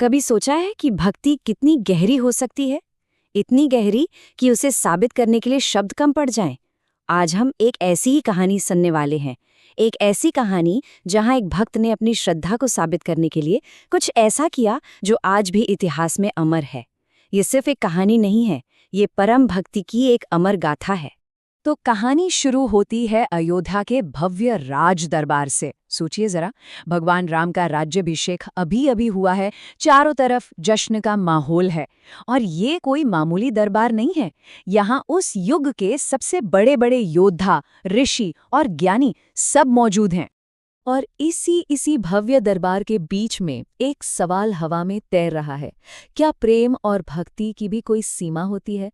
कभी सोचा है कि भक्ति कितनी गहरी हो सकती है? इतनी गहरी कि उसे साबित करने के लिए शब्द कम पड़ जाएं। आज हम एक ऐसी ही कहानी सुनने वाले हैं। एक ऐसी कहानी जहां एक भक्त ने अपनी श्रद्धा को साबित करने के लिए कुछ ऐसा किया जो आज भी इतिहास में अमर है। ये सिर्फ एक कहानी नहीं है, ये परम भक्ति की एक अमर गाथा है। तो कहानी शुरू होती है अयोध्या के भव्य राज दरबार से। सोचिए जरा, भगवान राम का राज्याभिषेक अभी अभी हुआ है, चारों तरफ जश्न का माहौल है। और ये कोई मामूली दरबार नहीं है। यहाँ उस युग के सबसे बड़े बड़े योद्धा, ऋषि और ज्ञानी सब मौजूद हैं। और इसी भव्य दरबार के बीच में एक सवाल हवा में तैर रहा है। क्या प्रेम और भक्ति की भी कोई सीमा होती है?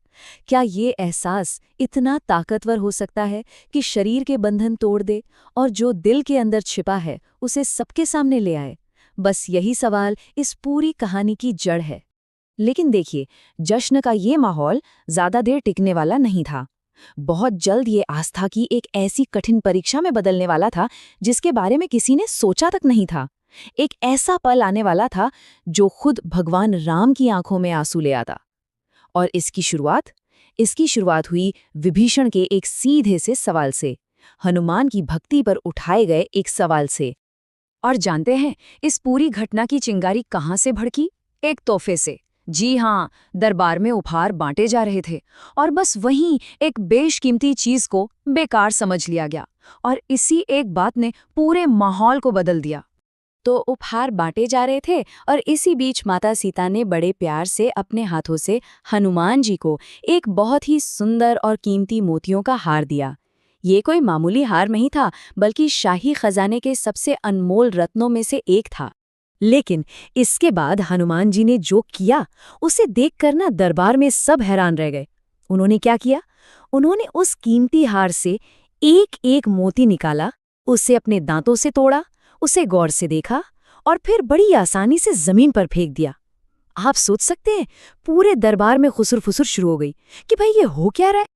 क्या ये एहसास इतना ताकतवर हो सकता है कि शरीर के बंधन तोड़ दे और जो दिल के अंदर छिपा है उसे सबके सामने ले आए? बस यही सवाल इस पूरी कहानी की जड़ है। लेकिन देखिए, जश्न का ये माहौल ज्यादा देर टिकने वाला नहीं था। बहुत जल्द ये आस्था की एक ऐसी कठिन परीक्षा में बदलने वाला था जिसके बारे में किसी ने सोचा तक नहीं था। एक ऐसा पल आने वाला था जो खुद भगवान राम की आंखों में आंसू ले आता। और इसकी शुरुआत हुई विभीषण के एक सीधे से सवाल से, हनुमान की भक्ति पर उठाए गए एक सवाल से। और जानते हैं इस पूरी घटना की चिंगारी कहाँ से भड़की? एक तोहफे से। जी हाँ, दरबार में उपहार बांटे जा रहे थे और बस वहीं एक बेशकीमती चीज को बेकार समझ लिया गया। और इसी एक बात ने पूरे माहौल को बदल दिया। तो उपहार बांटे जा रहे थे और इसी बीच माता सीता ने बड़े प्यार से अपने हाथों से हनुमान जी को एक बहुत ही सुंदर और कीमती मोतियों का हार दिया। ये कोई मामूली हार नहीं था, बल्कि शाही खजाने के सबसे अनमोल रत्नों में से एक था। लेकिन इसके बाद हनुमान जी ने जो किया उसे देखकर ना दरबार में सब हैरान रह गए। उन्होंने क्या किया? उन्होंने उस कीमती हार से एक एक मोती निकाला, उसे अपने दांतों से तोड़ा, उसे गौर से देखा और फिर बड़ी आसानी से जमीन पर फेंक दिया। आप सोच सकते हैं, पूरे दरबार में खुसुर-फुसुर शुरू हो गई कि भाई ये हो क्या रहा है।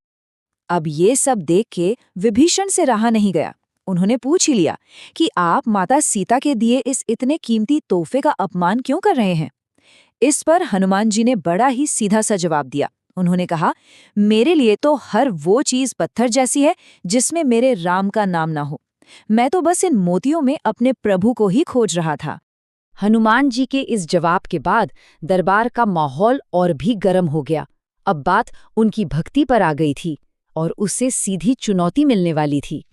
अब ये सब देख के विभीषण से रहा नहीं गया। उन्होंने पूछ ही लिया कि आप माता सीता के दिए इस इतने कीमती तोहफे का अपमान क्यों कर रहे हैं? इस पर हनुमान जी ने बड़ा ही सीधा सा जवाब दिया। उन्होंने कहा, मेरे लिए तो हर वो चीज पत्थर जैसी है जिसमें मेरे राम का नाम ना हो। मैं तो बस इन मोतियों में अपने प्रभु को ही खोज रहा था। हनुमान जी के इस जवाब के बाद दरबार का माहौल और भी गर्म हो गया। अब बात उनकी भक्ति पर आ गई थी और उससे सीधी चुनौती मिलने वाली थी।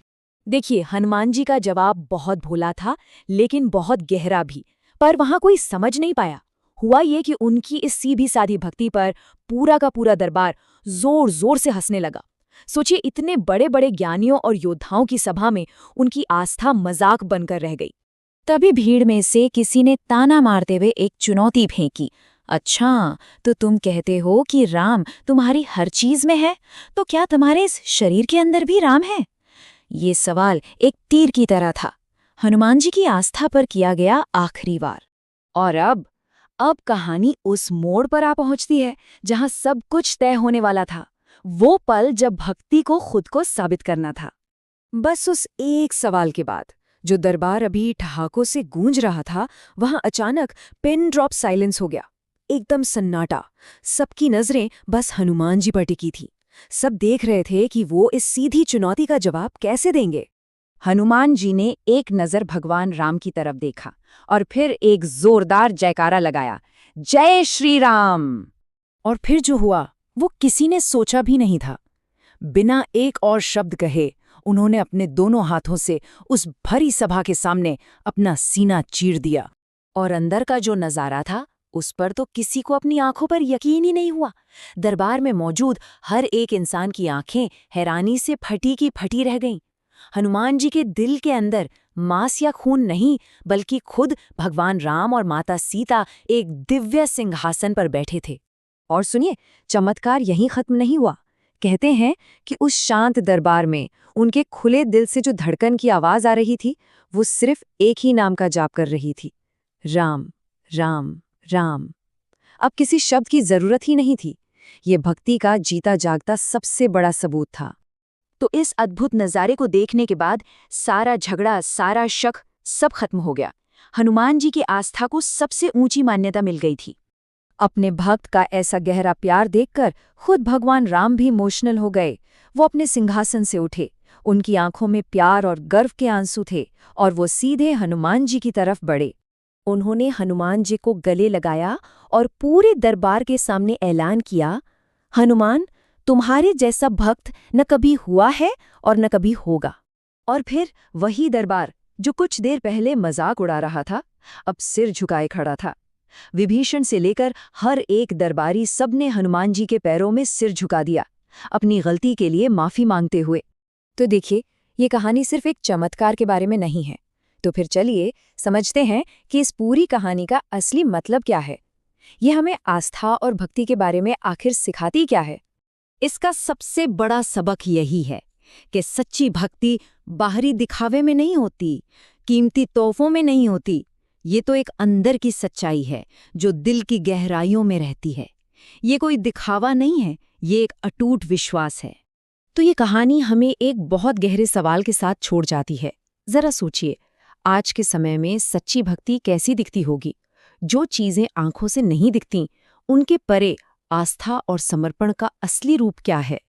देखिए, हनुमान जी का जवाब बहुत भोला था, लेकिन बहुत गहरा भी। पर वहां कोई समझ नहीं पाया। हुआ ये कि उनकी इस सीधी साधी भक्ति पर पूरा का पूरा दरबार जोर जोर से हंसने लगा। सोचिए, इतने बड़े बड़े ज्ञानियों और योद्धाओं की सभा में उनकी आस्था मजाक बनकर रह गई। तभी भीड़ में से किसी ने ताना मारते हुए एक चुनौती फेंकी। अच्छा, तो तुम कहते हो कि राम तुम्हारी हर चीज में है, तो क्या तुम्हारे इस शरीर के अंदर भी राम है? ये सवाल एक तीर की तरह था, हनुमान जी की आस्था पर किया गया आखिरी वार। और अब कहानी उस मोड़ पर आ पहुंचती है जहां सब कुछ तय होने वाला था। वो पल जब भक्ति को खुद को साबित करना था। बस उस एक सवाल के बाद जो दरबार अभी ठहाकों से गूंज रहा था, वहां अचानक पिन ड्रॉप साइलेंस हो गया। एकदम सन्नाटा। सबकी नजरें बस हनुमान जी पर टिकी थी। सब देख रहे थे कि वो इस सीधी चुनौती का जवाब कैसे देंगे। हनुमान जी ने एक नजर भगवान राम की तरफ देखा और फिर एक जोरदार जयकारा लगाया, जय श्री राम। और फिर जो हुआ वो किसी ने सोचा भी नहीं था। बिना एक और शब्द कहे उन्होंने अपने दोनों हाथों से उस भरी सभा के सामने अपना सीना चीर दिया। और अंदर का जो नजारा था, उस पर तो किसी को अपनी आंखों पर यकीन ही नहीं हुआ। दरबार में मौजूद हर एक इंसान की आंखें हैरानी से फटी की फटी रह गईं। हनुमान जी के दिल के अंदर मांस या खून नहीं, बल्कि खुद भगवान राम और माता सीता एक दिव्य सिंहासन पर बैठे थे। और सुनिए, चमत्कार यहीं खत्म नहीं हुआ। कहते हैं कि उस शांत दरबार में उनके खुले दिल से जो धड़कन की आवाज आ रही थी, वो सिर्फ एक ही नाम का जाप कर रही थी, राम राम राम। अब किसी शब्द की जरूरत ही नहीं थी। ये भक्ति का जीता जागता सबसे बड़ा सबूत था। तो इस अद्भुत नज़ारे को देखने के बाद सारा झगड़ा, सारा शक सब खत्म हो गया। हनुमान जी की आस्था को सबसे ऊंची मान्यता मिल गई थी। अपने भक्त का ऐसा गहरा प्यार देखकर खुद भगवान राम भी इमोशनल हो गए। वो अपने सिंहासन से उठे, उनकी आंखों में प्यार और गर्व के आंसू थे, और वो सीधे हनुमान जी की तरफ बढ़े। उन्होंने हनुमान जी को गले लगाया और पूरे दरबार के सामने ऐलान किया, हनुमान, तुम्हारे जैसा भक्त न कभी हुआ है और न कभी होगा। और फिर वही दरबार जो कुछ देर पहले मजाक उड़ा रहा था, अब सिर झुकाए खड़ा था। विभीषण से लेकर हर एक दरबारी सबने हनुमान जी के पैरों में सिर झुका दिया, अपनी गलती के लिए माफी मांगते हुए। तो देखिए, ये कहानी सिर्फ एक चमत्कार के बारे में नहीं है। तो फिर चलिए समझते हैं कि इस पूरी कहानी का असली मतलब क्या है। ये हमें आस्था और भक्ति के बारे में आखिर सिखाती क्या है? इसका सबसे बड़ा सबक यही है कि सच्ची भक्ति बाहरी दिखावे में नहीं होती, कीमती तोहफों में नहीं होती। ये तो एक अंदर की सच्चाई है जो दिल की गहराइयों में रहती है। ये कोई दिखावा नहीं है, ये एक अटूट विश्वास है। तो ये कहानी हमें एक बहुत गहरे सवाल के साथ छोड़ जाती है। जरा सोचिए, आज के समय में सच्ची भक्ति कैसी दिखती होगी? जो चीजें आंखों से नहीं दिखती, उनके परे आस्था और समर्पण का असली रूप क्या है?